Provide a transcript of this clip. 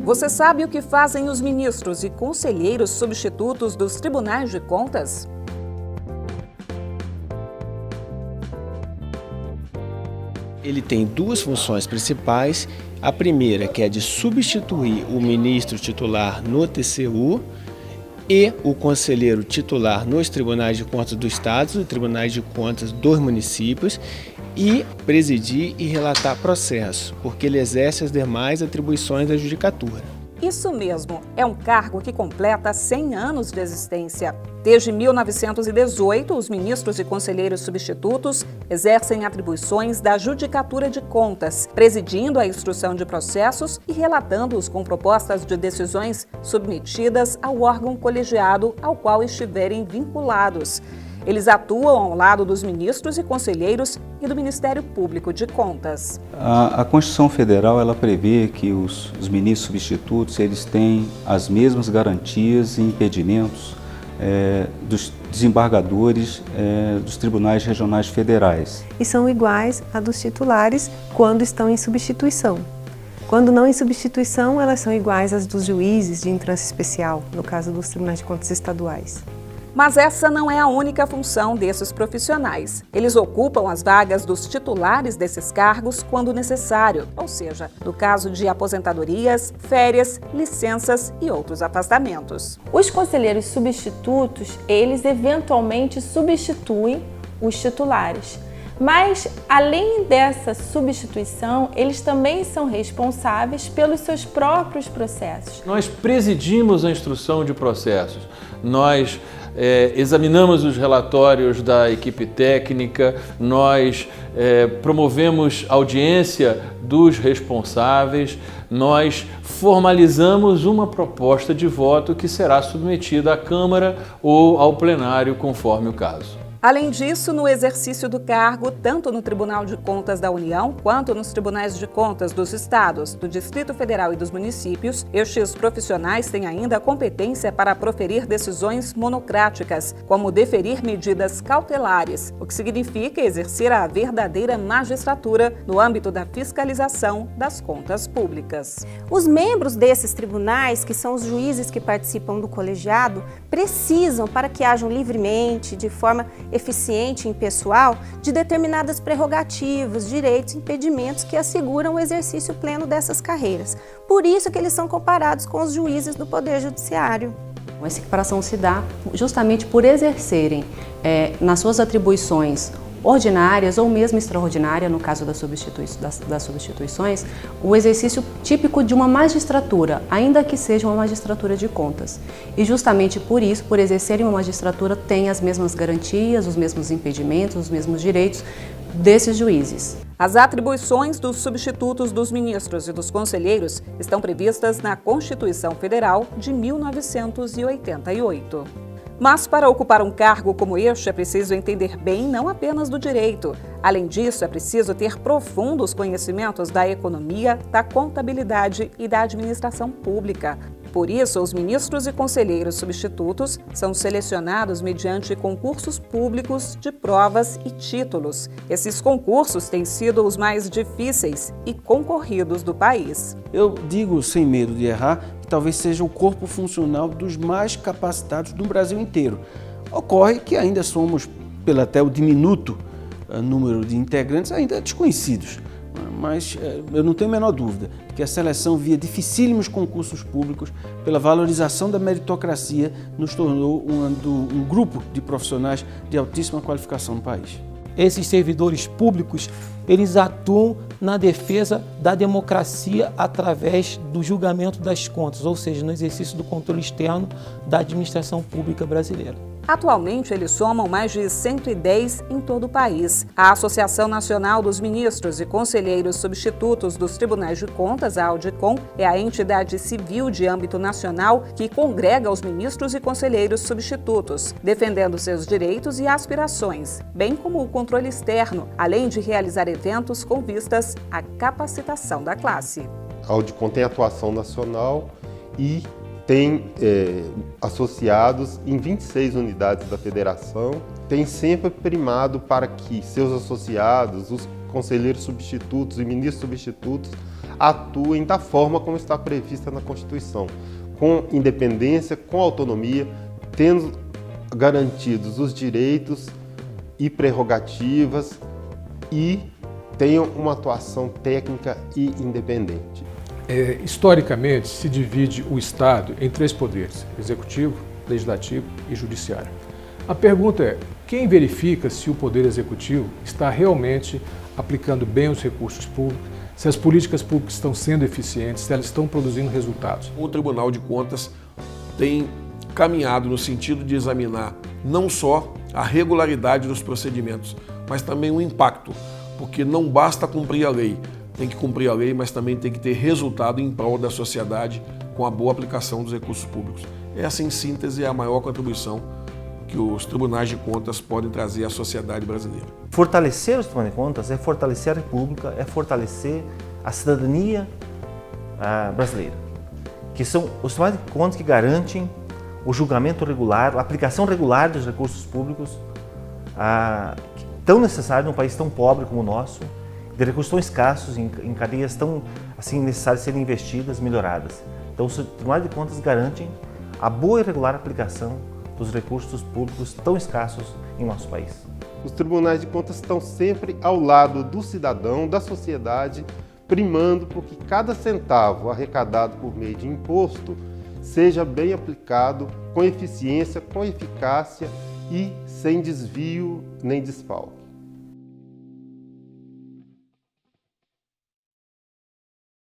Você sabe o que fazem os ministros e conselheiros substitutos dos tribunais de contas? Ele tem duas funções principais. A primeira, que é de substituir o ministro titular no TCU e o conselheiro titular nos tribunais de contas do Estado e tribunais de contas dos municípios, e presidir e relatar processo, porque ele exerce as demais atribuições da judicatura. Isso mesmo, é um cargo que completa 100 anos de existência. Desde 1918, os ministros e conselheiros substitutos exercem atribuições da Judicatura de Contas, presidindo a instrução de processos e relatando-os com propostas de decisões submetidas ao órgão colegiado ao qual estiverem vinculados. Eles atuam ao lado dos ministros e conselheiros e do Ministério Público de Contas. A Constituição Federal ela prevê que os ministros substitutos eles têm as mesmas garantias e impedimentos dos desembargadores dos tribunais regionais federais. E são iguais a dos titulares quando estão em substituição. Quando não em substituição, elas são iguais às dos juízes de entrância especial, no caso dos tribunais de contas estaduais. Mas essa não é a única função desses profissionais. Eles ocupam as vagas dos titulares desses cargos quando necessário, ou seja, no caso de aposentadorias, férias, licenças e outros afastamentos. Os conselheiros substitutos, eles eventualmente substituem os titulares. Mas, além dessa substituição, eles também são responsáveis pelos seus próprios processos. Nós presidimos a instrução de processos. Nós examinamos os relatórios da equipe técnica, nós promovemos audiência dos responsáveis, nós formalizamos uma proposta de voto que será submetida à Câmara ou ao plenário, conforme o caso. Além disso, no exercício do cargo, tanto no Tribunal de Contas da União quanto nos Tribunais de Contas dos Estados, do Distrito Federal e dos municípios, estes profissionais têm ainda a competência para proferir decisões monocráticas, como deferir medidas cautelares, o que significa exercer a verdadeira magistratura no âmbito da fiscalização das contas públicas. Os membros desses tribunais, que são os juízes que participam do colegiado, precisam, para que ajam livremente, de forma eficiente e impessoal, de determinadas prerrogativas, direitos e impedimentos que asseguram o exercício pleno dessas carreiras. Por isso que eles são comparados com os juízes do Poder Judiciário. Essa equiparação se dá justamente por exercerem nas suas atribuições ordinárias ou mesmo extraordinária, no caso das substituições, o exercício típico de uma magistratura, ainda que seja uma magistratura de contas. E justamente por isso, por exercerem uma magistratura, têm as mesmas garantias, os mesmos impedimentos, os mesmos direitos desses juízes. As atribuições dos substitutos dos ministros e dos conselheiros estão previstas na Constituição Federal de 1988. Mas para ocupar um cargo como este é preciso entender bem não apenas do direito. Além disso, é preciso ter profundos conhecimentos da economia, da contabilidade e da administração pública. Por isso, os ministros e conselheiros substitutos são selecionados mediante concursos públicos de provas e títulos. Esses concursos têm sido os mais difíceis e concorridos do país. Eu digo, sem medo de errar, que talvez seja o corpo funcional dos mais capacitados do Brasil inteiro. Ocorre que ainda somos, pelo até o diminuto número de integrantes, ainda desconhecidos. Mas eu não tenho a menor dúvida que a seleção via dificílimos concursos públicos, pela valorização da meritocracia, nos tornou um grupo de profissionais de altíssima qualificação no país. Esses servidores públicos, eles atuam na defesa da democracia através do julgamento das contas, ou seja, no exercício do controle externo da administração pública brasileira. Atualmente, eles somam mais de 110 em todo o país. A Associação Nacional dos Ministros e Conselheiros Substitutos dos Tribunais de Contas, a AUDICOM, é a entidade civil de âmbito nacional que congrega os ministros e conselheiros substitutos, defendendo seus direitos e aspirações, bem como o controle externo, além de realizar eventos com vistas à capacitação da classe. A AUDICOM tem atuação nacional e tem associados em 26 unidades da federação, tem sempre primado para que seus associados, os conselheiros substitutos e ministros substitutos atuem da forma como está prevista na Constituição, com independência, com autonomia, tendo garantidos os direitos e prerrogativas e tenham uma atuação técnica e independente. Historicamente, se divide o Estado em 3 poderes: executivo, legislativo e judiciário. A pergunta é: quem verifica se o poder executivo está realmente aplicando bem os recursos públicos, se as políticas públicas estão sendo eficientes, se elas estão produzindo resultados? O Tribunal de Contas tem caminhado no sentido de examinar não só a regularidade dos procedimentos, mas também o impacto, porque não basta cumprir a lei, tem que cumprir a lei, mas também tem que ter resultado em prol da sociedade com a boa aplicação dos recursos públicos. Essa, em síntese, é a maior contribuição que os tribunais de contas podem trazer à sociedade brasileira. Fortalecer os tribunais de contas é fortalecer a República, é fortalecer a cidadania brasileira, que são os tribunais de contas que garantem o julgamento regular, a aplicação regular dos recursos públicos, tão necessário num país tão pobre como o nosso, de recursos tão escassos, em cadeias tão assim, necessárias de serem investidas, melhoradas. Então, os tribunais de contas garantem a boa e regular aplicação dos recursos públicos tão escassos em nosso país. Os tribunais de contas estão sempre ao lado do cidadão, da sociedade, primando por que cada centavo arrecadado por meio de imposto seja bem aplicado, com eficiência, com eficácia e sem desvio nem desfalque.